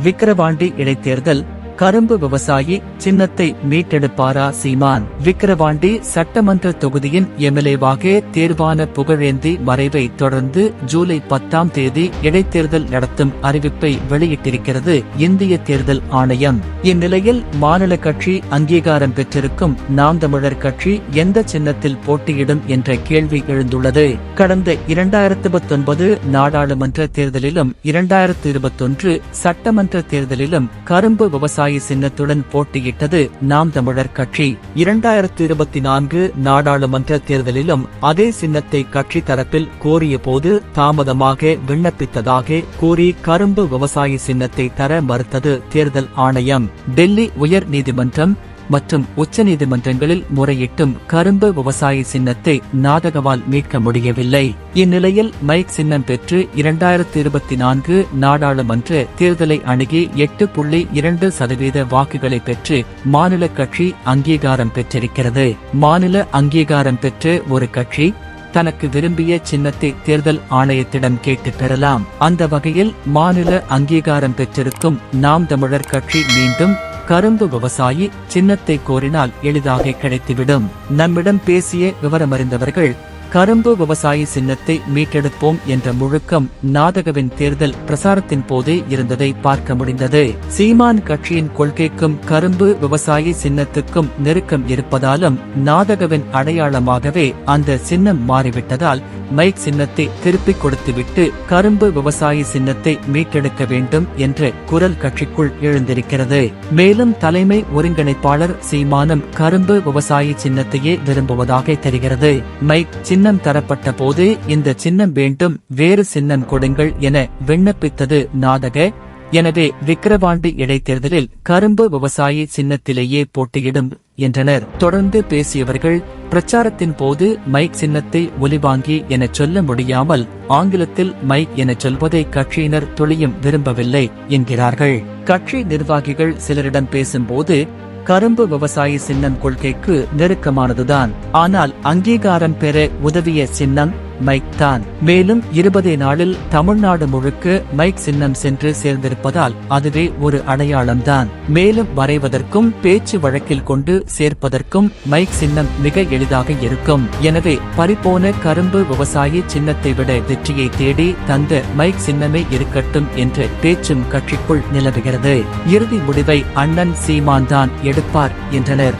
விக்கிரவாண்டி இடைத்தேர்தல் கரும்பு விவசாயி சின்னத்தை மீட்டெடுப்பாரா சீமான்? விக்கிரவாண்டி சட்டமன்ற தொகுதியின் எம்எல்ஏவாக தேர்வான புகழேந்தி மறைவை தொடர்ந்து ஜூலை 10ஆம் தேதி இடைத்தேர்தல் நடத்தும் அறிவிப்பை வெளியிட்டிருக்கிறது இந்திய தேர்தல் ஆணையம். இந்நிலையில் மாநில கட்சி அங்கீகாரம் பெற்றிருக்கும் நாம் தமிழர் கட்சி எந்த சின்னத்தில் போட்டியிடும் என்ற கேள்வி எழுந்துள்ளது. கடந்த 2019 நாடாளுமன்ற தேர்தலிலும் 2021 சட்டமன்ற தேர்தலிலும் கரும்பு விவசாய சின்னத்துடன் போட்டியிட்டது நாம் தமிழர் கட்சி. 2024 நாடாளுமன்ற தேர்தலிலும் அதே சின்னத்தை கட்சி தரப்பில் கோரிய போது தாமதமாக விண்ணப்பித்ததாக கூறி கரும்பு விவசாய சின்னத்தை தர மறுத்தது தேர்தல் ஆணையம். டெல்லி உயர் நீதிமன்றம் மற்றும் உச்சநீதிமன்றங்களில் முறையிட்டும் கரும்பு விவசாய சின்னத்தை நாதகவால் மீட்க முடியவில்லை. இந்நிலையில் மைக் சின்னம் பெற்று 2024 நாடாளுமன்ற தேர்தலை அணுகி 8.2% வாக்குகளை பெற்று மாநில கட்சி அங்கீகாரம் பெற்றிருக்கிறது. மாநில அங்கீகாரம் பெற்ற ஒரு கட்சி தனக்கு விரும்பிய சின்னத்தை தேர்தல் ஆணையத்திடம் கேட்டு பெறலாம். அந்த வகையில் மாநில அங்கீகாரம் பெற்றிருக்கும் நாம் தமிழர் கட்சி மீண்டும் கரும்பு விவசாயி சின்னத்தை கோரினால் எளிதாக கிடைத்துவிடும். நம்மிடம் பேசிய விவரமறிந்தவர்கள் கரும்பு விவசாயி சின்னத்தை மீட்டெடுப்போம் என்ற முழக்கம் நாதகவின் தேர்தல் பிரசாரத்தின் போதே இருந்ததை பார்க்க முடிந்தது. சீமான் கட்சியின் கொள்கைக்கும் கரும்பு விவசாயி சின்னத்துக்கும் நெருக்கம் இருப்பதாலும் நாதகவின் அடையாளமாகவே அந்த சின்னம் மாறிவிட்டதால் மைக் சின்னத்தை திருப்பிக் கொடுத்துவிட்டு கரும்பு விவசாயி சின்னத்தை மீட்டெடுக்க வேண்டும் என்ற குரல் கட்சிக்குள் எழுந்திருக்கிறது. மேலும் தலைமை ஒருங்கிணைப்பாளர் சீமானும் கரும்பு விவசாயி சின்னத்தையே விரும்புவதாக தெரிகிறது. மைக் சின்னம் தரப்பட்ட போது இந்த சின்னம் வேண்டும், வேறு சின்னம் கொடுங்கள் என விண்ணப்பித்தது நாதக. எனவே விக்கிரவாண்டி இடைத்தேர்தலில் கரும்பு விவசாயி சின்னத்திலேயே போட்டியிடும் என்றனர். தொடர்ந்து பேசியவர்கள் பிரச்சாரத்தின் போது மைக் சின்னத்தை ஒலிவாங்கி என சொல்ல முடியாமல் ஆங்கிலத்தில் மைக் என சொல்வதை கட்சியினர் துளியும் விரும்பவில்லை என்கிறார்கள். கட்சி நிர்வாகிகள் சிலரிடம் பேசும்போது கரும்பு விவசாயி சின்னம் கொள்கைக்கு நெருக்கமானதுதான், ஆனால் அங்கீகாரம் பெற உதவிய சின்னம் மைக் தான். மேலும் 20 நாளில் தமிழ்நாடு முழுக்க மைக் சின்னம் சென்று சேர்ந்திருப்பதால் அதுவே ஒரு அடையாளம்தான். மேலும் வரைவதற்கும் பேச்சு வழக்கில் கொண்டு சேர்ப்பதற்கும் மைக் சின்னம் மிக எளிதாக இருக்கும். எனவே பறிபோன கரும்பு விவசாயி சின்னத்தை விட வெற்றியை தேடி தந்த மைக் சின்னமே இருக்கட்டும் என்ற பேச்சும் கட்சிக்குள் நிலவுகிறது. இறுதி முடிவை அண்ணன் சீமான் தான் எடுப்பார் என்றனர்.